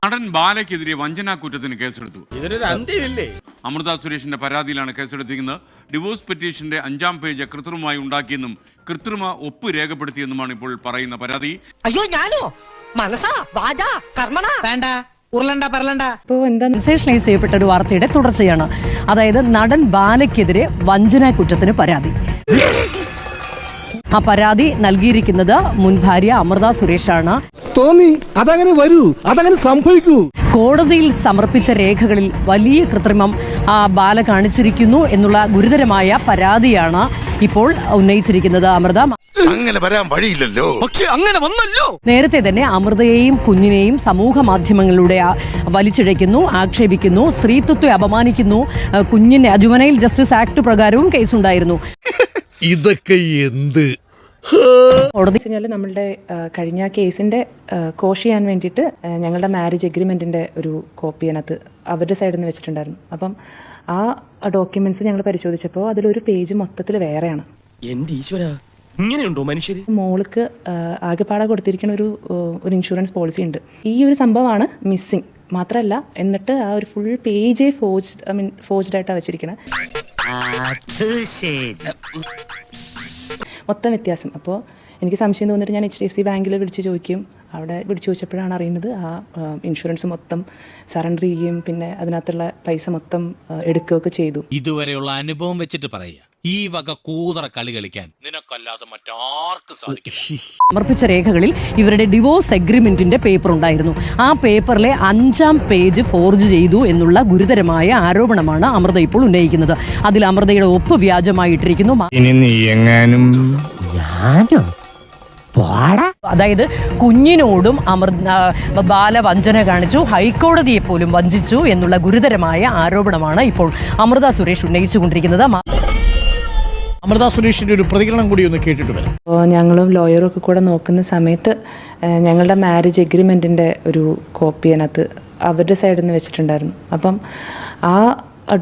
നടൻ ബാലയ്ക്കെതിരെ വഞ്ചനാക്കുറ്റത്തിന് കേസെടുത്തു. അമൃത സുരേഷിന്റെ പരാതിയിലാണ് കേസെടുത്തിരിക്കുന്നത്. ഡിവോഴ്സ് പെറ്റീഷന്റെ 5-ാം പേജ് കൃത്രിമമായി ഉണ്ടാക്കിയെന്നും കൃത്രിമ ഒപ്പ് രേഖപ്പെടുത്തിയെന്നുമാണ് ഇപ്പോൾ പറയുന്ന പരാതി. അയ്യോ ഞാനോ മനസ്സാ വാചാ കർമ്മണ വേണ്ട ഉരുളണ്ട പറലണ്ട. ഇപ്പോൾ എന്താ സെൻസേഷനലൈസ് ചെയ്യപ്പെട്ട ഒരു വാർത്തയുടെ തുടർച്ചയാണ്. അതായത് നടൻ ബാലയ്ക്കെതിരെ വഞ്ചനാക്കുറ്റത്തിന് പരാതി. ആ പരാതി നൽകിയിരിക്കുന്നത് മുൻ ഭാര്യ അമൃത സുരേഷാണ്. തോന്നി അതങ്ങനെ വരൂ, അതങ്ങനെ സംഭവിക്കൂ. കോടതിയിൽ സമർപ്പിച്ച രേഖകളിൽ വലിയ കൃത്രിമം ബാല കാണിച്ചിരിക്കുന്നു എന്നുള്ള ഗുരുതരമായ പരാതിയാണ് ഇപ്പോൾ ഉന്നയിച്ചിരിക്കുന്നത് അമൃത. അങ്ങനെ വരാൻ വഴിയില്ലല്ലോ, പക്ഷെ അങ്ങനെ വന്നല്ലോ. നേരത്തെ തന്നെ അമൃതയെയും കുഞ്ഞിനെയും സമൂഹ മാധ്യമങ്ങളിലൂടെ വലിച്ചിഴയ്ക്കുന്നു, ആക്ഷേപിക്കുന്നു, സ്ത്രീത്വത്തെ അപമാനിക്കുന്നു. കുഞ്ഞിന്റെ ജുവനൈൽ ജസ്റ്റിസ് ആക്ട് പ്രകാരവും കേസുണ്ടായിരുന്നു. ഇതൊക്കെ എന്ത് കോടതി നമ്മളുടെ കഴിഞ്ഞ കേസിന്റെ കോഷ് ചെയ്യാൻ വേണ്ടിയിട്ട് ഞങ്ങളുടെ മാരേജ് എഗ്രിമെന്റിന്റെ ഒരു കോപ്പി അതിനകത്ത് അവരുടെ സൈഡിൽ നിന്ന് വെച്ചിട്ടുണ്ടായിരുന്നു. അപ്പം ആ ഡോക്യുമെന്റ്സ് ഞങ്ങൾ പരിശോധിച്ചപ്പോൾ അതിലൊരു പേജ് മൊത്തത്തിൽ വേറെയാണ്. എന്റെ ഈശ്വര, ഇങ്ങനെയുണ്ടോ മനുഷ്യര്? മോൾക്ക് ആകെപ്പാടെ കൊടുത്തിരിക്കുന്ന ഒരു ഇൻഷുറൻസ് പോളിസി ഉണ്ട്. ഈ ഒരു സംഭവമാണ് മിസ്സിങ്. മാത്രമല്ല എന്നിട്ട് ആ ഒരു ഫുൾ പേജേ ഫോർജ്ഡ് ആയിട്ടാണ് വെച്ചിരിക്കുന്നത്. മൊത്തം വ്യത്യാസം. അപ്പോൾ എനിക്ക് സംശയം തോന്നിയിട്ട് ഞാൻ HDFC ബാങ്കിൽ വിളിച്ച് ചോദിക്കും. അവിടെ വിളിച്ചു ചോദിച്ചപ്പോഴാണ് അറിയുന്നത് ആ ഇൻഷുറൻസ് മൊത്തം സറണ്ടർ ചെയ്യുകയും പിന്നെ അതിനകത്തുള്ള പൈസ മൊത്തം എടുക്കുകയൊക്കെ ചെയ്തു. ഇതുവരെയുള്ള അനുഭവം വെച്ചിട്ട് പറയുക, ഈ വക കൂതറ കളി കളിക്കാൻ നിനക്കല്ലാതെ മറ്റാർക്കും സാധിക്കില്ല. സമർപ്പിച്ച രേഖകളിൽ ഇവരുടെ ഡിവോഴ്സ് എഗ്രിമെന്റിന്റെ പേപ്പർ ഉണ്ടായിരുന്നു. ആ പേപ്പറിലെ 5-ാം പേജ് ഫോർജ് ചെയ്തു എന്നുള്ള ഗുരുതരമായ ആരോപണമാണ് അമൃത ഇപ്പോൾ ഉന്നയിക്കുന്നത്. അതിൽ അമൃതയുടെ ഒപ്പ് വ്യാജമായിട്ടിരിക്കുന്നു. അതായത് കുഞ്ഞിനോടും ബാല വഞ്ചന കാണിച്ചു, ഹൈക്കോടതിയെ പോലും വഞ്ചിച്ചു എന്നുള്ള ഗുരുതരമായ ആരോപണമാണ് ഇപ്പോൾ അമൃത സുരേഷ് ഉന്നയിച്ചുകൊണ്ടിരിക്കുന്നത്. അമൃത സുരേഷിന്റെ ഒരു പ്രതികരണം കൂടി ഒന്ന് കേട്ടിട്ട് വരാം. അപ്പോൾ ഞങ്ങളും ലോയറും ഒക്കെ കൂടെ നോക്കുന്ന സമയത്ത് ഞങ്ങളുടെ മാരേജ് എഗ്രിമെന്റിന്റെ ഒരു കോപ്പി അതിനകത്ത് അവരുടെ സൈഡിൽ നിന്ന് വെച്ചിട്ടുണ്ടായിരുന്നു. അപ്പം ആ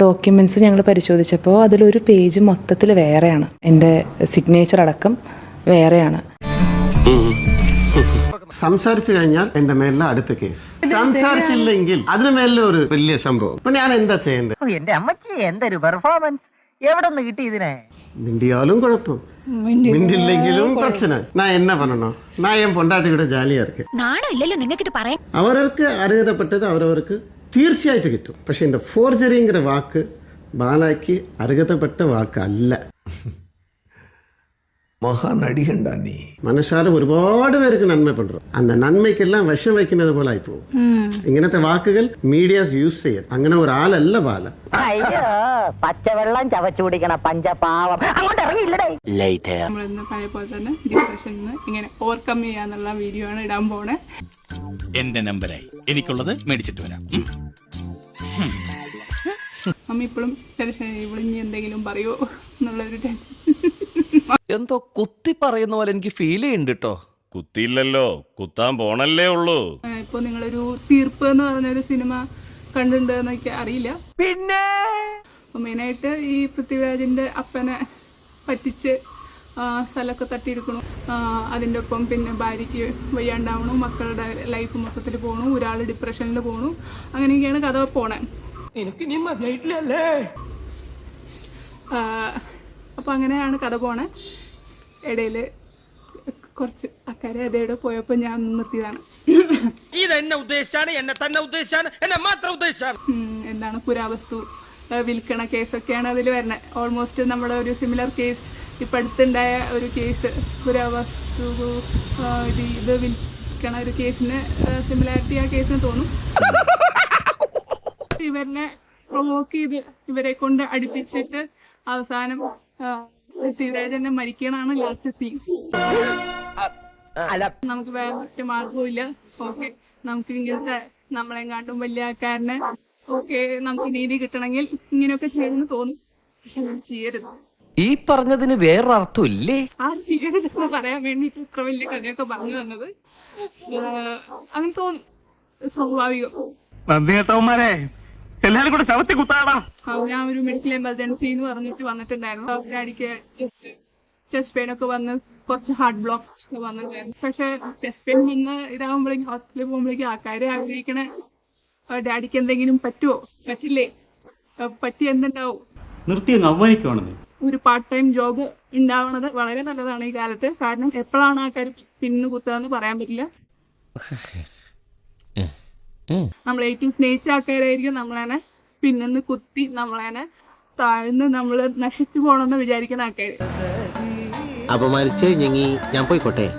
ഡോക്യുമെന്റ്സ് ഞങ്ങൾ പരിശോധിച്ചപ്പോൾ അതിലൊരു പേജ് മൊത്തത്തിൽ വേറെയാണ്. എൻ്റെ സിഗ്നേച്ചർ അടക്കം വേറെയാണ്. സംസാരിച്ചു കഴിഞ്ഞാൽ എന്റെ മേലിലെ അടുത്ത കേസ്, സംസാരിച്ചില്ലെങ്കിൽ അതിന് മേലിലെ ഒരു വലിയ സംഭവം. അപ്പൊ ഞാൻ എന്താ ചെയ്യേണ്ടത്? എന്റെ അമ്മക്ക് എന്തൊരു പെർഫോമൻസ്, എവിടെ നിന്ന് കിട്ടി ഇതിനെ? മിണ്ടിയാലും കുഴപ്പം, മിണ്ടില്ലെങ്കിലും പ്രശ്നം. ഞാൻ എന്നാ பண்ணணும்? நான் என் பொண்டாட்டி கூட ஜாலியா இருக்கேன். നാണോ ഇല്ലല്ലോ നിങ്ങൾക്ക് പറയാം. അവർക്ക് അർഹതപ്പെട്ടത് അവരവർക്ക് തീർച്ചയായിട്ടും കിട്ടും. പക്ഷെ இந்த ഫോർജറിங்கிற വാക്ക് ബാലയ്ക്ക് അർഹതപ്പെട്ട വാക്കല്ല. മഹാനടികണ്ടാ നീ. മനസ്സാരെ ഒരുപാട് പേർക്ക് നന്മ പண்றோம். அந்த നന്മയ്ക്കെല്ലാം വിഷം വയ്ക്കുന്നത് പോലെ ആയിപ്പോ. ഇങ്ങനത്തെ വാക്കുകൾ മീഡിയാസ് യൂസ് ചെയ്യും. അങ്ങനെ ഒരാളല്ല ബാല. അയ്യോ പച്ചവെള്ളം ചവച്ചു കുടിക്കണ പഞ്ചപാവം, അങ്ങോട്ട് ഇറങ്ങിയില്ലടേ. പഴയ പോലെ തന്നെ ഡിപ്രഷനിൽ ഇങ്ങനെ ഓവർകം ചെയ്യാന്നുള്ള വീഡിയോ ആണ് ഇടാൻ പോണേ. എന്റെ നമ്പരായി എനിക്കുള്ളത് മേടിച്ചിട്ട് വരാം. അമ്മ ഇപ്പോഴും ടെൻഷൻ, ഇവിളിഞ്ഞ് എന്തെങ്കിലും പറയോ എന്നുള്ളൊരു ടെൻഷൻ. എന്തോ കുത്തി പറയുന്ന പോലെ എനിക്ക് ഫീൽ ചെയ്യുന്നുണ്ട് കേട്ടോ. കുത്തിയില്ലല്ലോ, കുത്താൻ പോണല്ലേ ഉള്ളൂ. ഇപ്പൊ നിങ്ങളൊരു തീർപ്പ് എന്ന് പറഞ്ഞൊരു സിനിമ കണ്ടിട്ടുണ്ട് എന്നൊക്കെ അറിയില്ല. പിന്നെ മെയിനായിട്ട് ഈ പൃഥ്വിരാജിന്റെ അപ്പനെ പറ്റിച്ച് സ്ഥലമൊക്കെ തട്ടിയെടുക്കണു. അതിൻ്റെ ഒപ്പം പിന്നെ ഭാര്യയ്ക്ക് വയ്യാണ്ടാവണു, മക്കളുടെ ലൈഫ് മൊത്തത്തിൽ പോകണു, ഒരാൾ ഡിപ്രഷനിൽ പോകണു. അങ്ങനെയൊക്കെയാണ് കഥ പോണേ. എനിക്ക് നീ മതിയായിട്ടില്ലല്ലേ? അപ്പം അങ്ങനെയാണ് കഥ പോണേ. ഇടയിൽ കുറച്ച് അക്കാരെ അതേടെ പോയപ്പോൾ ഞാൻ നിർത്തിയതാണ്. ഇതെന്നെ ഉദ്ദേശിച്ചാണ്, എന്നെ തന്നെ ഉദ്ദേശിച്ചാണ്, എന്നെ മാത്രം ഉദ്ദേശിച്ചാണ്. എന്താണ് പുരാവസ്തു വിൽക്കണ കേസൊക്കെയാണ് അതിൽ വരുന്നത്. ഓൾമോസ്റ്റ് നമ്മുടെ ഒരു സിമിലർ കേസ് ഇപ്പം അടുത്തുണ്ടായ ഒരു കേസ്, പുരാവസ്തു ഇത് വിൽക്കണ ഒരു കേസിന് സിമിലാരിറ്റി ആ കേസിന് തോന്നും. ഇവരെ പ്രൊവോക്ക് ചെയ്ത് ഇവരെ കൊണ്ട് അടുപ്പിച്ചിട്ട് അവസാനം പൃഥ്വിരാജനെ മരിക്കണാണ് ലാസ്റ്റ് സീൻ. നമുക്ക് വേറെ ഒറ്റ മാർഗവും ഇല്ല. ഓക്കെ, നമുക്ക് ഇങ്ങനത്തെ നമ്മളെങ്ങാണ്ടും വലിയ ആൾക്കാരനെ ഓക്കെ നമുക്ക് നീതി കിട്ടണമെങ്കിൽ ഇങ്ങനെയൊക്കെ ചെയ്യണമെന്ന് തോന്നും. പക്ഷെ ചെയ്യരുത്. ഈ പറഞ്ഞതിന് വേറൊരർത്ഥം ഇല്ലേ? ആ ചെയ്യരുതെന്ന് പറയാൻ വേണ്ടിട്ട് ഇത്ര വലിയ കഥയൊക്കെ പറഞ്ഞു തന്നത് അങ്ങനെ തോന്നും. സ്വാഭാവികം. എല്ലാരും കൂടെ ശവത്തി കുത്താടാ. ഞാൻ ഒരു മെഡിക്കൽ എമർജൻസി എന്ന് പറഞ്ഞിട്ട് വന്നിട്ടുണ്ടായിരുന്നു. ഡാഡിക്ക് ചെസ്റ്റ് പെയിൻ ഒക്കെ വന്ന് കുറച്ച് ഹാർട്ട് ബ്ലോക്ക് വന്നിട്ടുണ്ടായിരുന്നു. പക്ഷെ ചെസ്റ്റ് പെയിൻ വന്ന് ഇതാകുമ്പോഴേക്കും ഹോസ്പിറ്റലിൽ പോകുമ്പോഴേക്കും ആൾക്കാരെ ആഗ്രഹിക്കണ ഡാഡിക്ക് എന്തെങ്കിലും പറ്റുമോ, പറ്റില്ലേ, പറ്റി എന്തുണ്ടാവും. നിർത്തി അങ്ങ് അവമാനിക്കുവാണെന്നേ. ഒരു പാർട്ട് ടൈം ജോബ് ഉണ്ടാവുന്നത് വളരെ നല്ലതാണ് ഈ കാലത്ത്. കാരണം എപ്പോഴാണ് ആൾക്കാർ പിന്നു കുത്തുകയെന്ന് പറയാൻ പറ്റില്ല. നമ്മൾ ഏറ്റവും സ്നേഹിച്ച ആൾക്കാരായിരിക്കും നമ്മളതിനെ പിന്നെന്ന് കുത്തി നമ്മളതിനെ താഴ്ന്ന് നമ്മൾ നശിച്ചു പോകണമെന്ന് വിചാരിക്കുന്ന ആൾക്കാർ. അപമാനിച്ച് ഞാൻ പോയിക്കോട്ടെ.